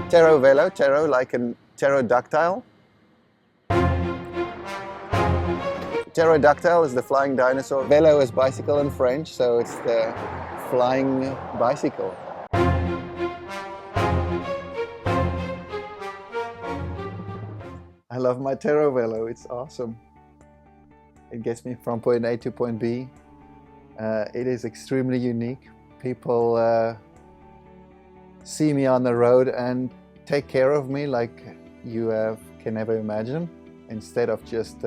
Pterovelo, Ptero like a pterodactyl. Pterodactyl is the flying dinosaur. Velo is bicycle in French, so it's the flying bicycle. I love my Pterovelo, it's awesome. It gets me from point A to point B. It is extremely unique. People see me on the road and take care of me like you can never imagine, instead of just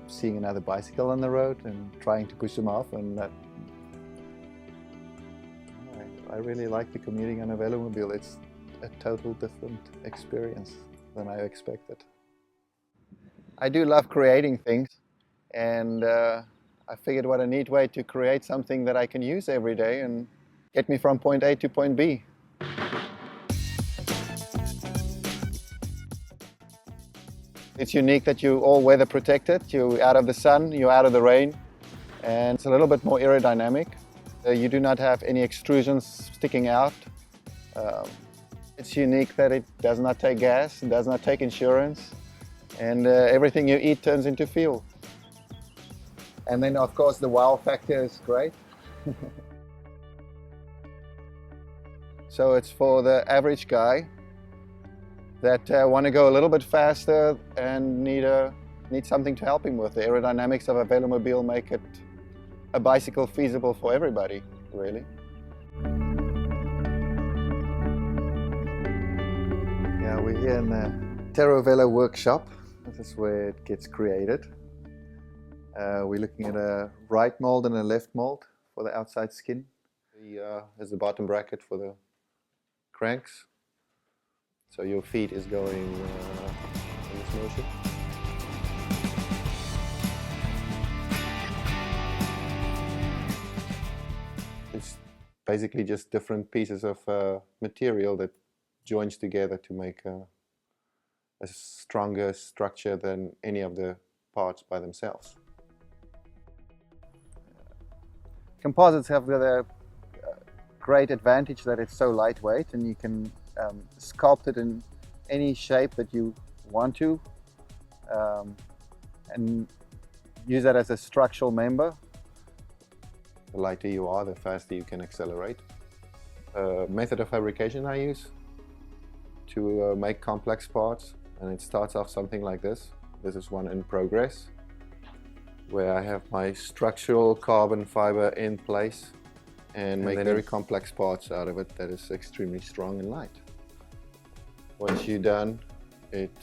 seeing another bicycle on the road and trying to push them off. And I really like the commuting on a velomobile. It's a total different experience than I expected. I do love creating things, and I figured what a neat way to create something that I can use every day and get me from point A to point B. It's unique that you're all weather protected, you're out of the sun, you're out of the rain, and it's a little bit more aerodynamic. You do not have any extrusions sticking out. It's unique that it does not take gas, it does not take insurance, and everything you eat turns into fuel. And then of course the wow factor is great. So it's for the average guy that want to go a little bit faster and need something to help him with. The aerodynamics of a velomobile make it a bicycle feasible for everybody, really. Yeah, we're here in the Pterovelo workshop. This is where it gets created. We're looking at a right mold and a left mold for the outside skin. There's the bottom bracket for the cranks. So your feet is going in this motion. It's basically just different pieces of material that joins together to make a stronger structure than any of the parts by themselves. Composites have the great advantage that it's so lightweight, and you can sculpt it in any shape that you want to, and use that as a structural member. The lighter you are, the faster you can accelerate. Method of fabrication I use to make complex parts, and it starts off something like this. This is one in progress, where I have my structural carbon fiber in place and make very complex parts out of it that is extremely strong and light. Once you're done, it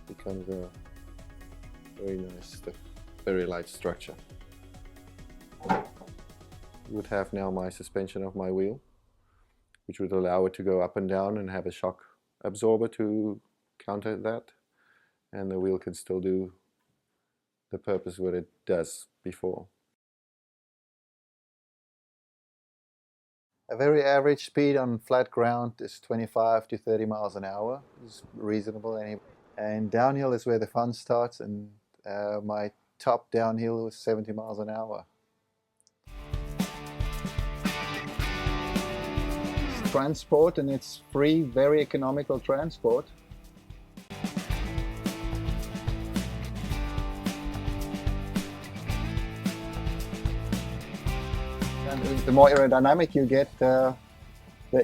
becomes a very nice, very light structure. You would have now my suspension of my wheel, which would allow it to go up and down and have a shock absorber to counter that, and the wheel can still do the purpose what it does before. A very average speed on flat ground is 25 to 30 miles an hour. It's reasonable anyway. And downhill is where the fun starts, and my top downhill was 70 miles an hour. It's transport, and it's free, very economical transport. And the more aerodynamic you get, the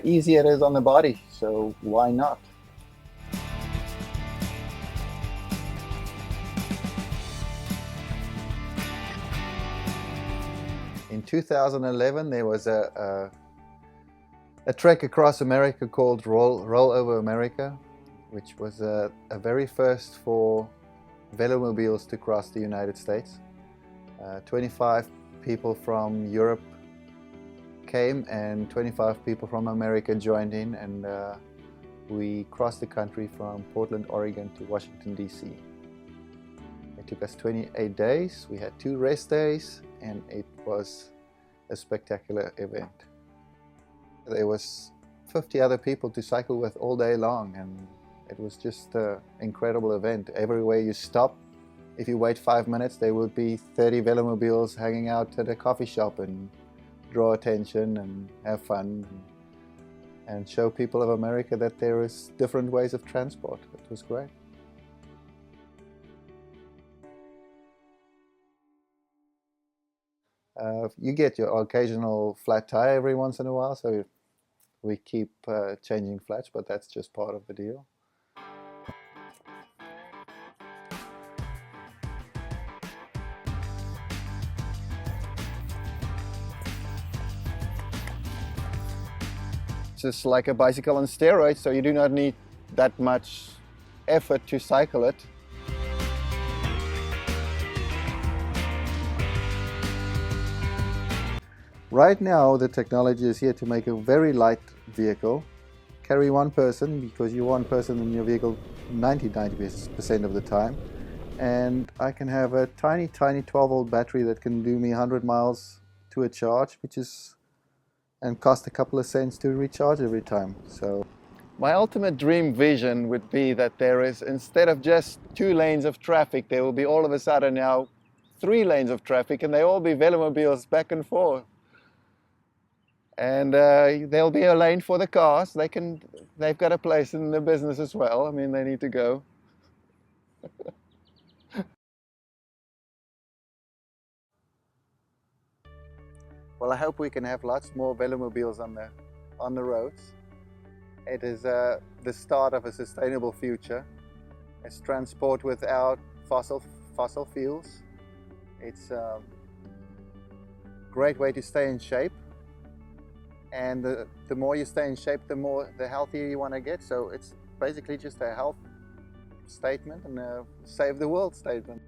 easier it is on the body, so why not? In 2011 there was a trek across America called Roll Over America, which was a very first for velomobiles to cross the United States. 25 people from Europe came and 25 people from America joined in, and we crossed the country from Portland, Oregon to Washington, D.C. It took us 28 days. We had 2 rest days, and it was a spectacular event. There was 50 other people to cycle with all day long, and it was just an incredible event. Everywhere you stop, if you wait 5 minutes, there would be 30 velomobiles hanging out at a coffee shop and draw attention and have fun. and show people of America that there is different ways of transport. It was great. You get your occasional flat tire every once in a while, so we keep changing flats, but that's just part of the deal. Just like a bicycle on steroids, so you do not need that much effort to cycle it. Right now the technology is here to make a very light vehicle, carry one person, because you're one person in your vehicle 90% of the time, and I can have a tiny 12-volt battery that can do me 100 miles to a charge, and cost a couple of cents to recharge every time. So my ultimate dream vision would be that there is, instead of just 2 lanes of traffic, there will be all of a sudden now 3 lanes of traffic, and they all be velomobiles back and forth. And there'll be a lane for the cars. They've got a place in the business as well. I mean, they need to go. Well, I hope we can have lots more velomobiles on the roads. It is the start of a sustainable future. It's transport without fossil fuels. It's a great way to stay in shape. And the more you stay in shape, the healthier you want to get. So it's basically just a health statement and a save the world statement.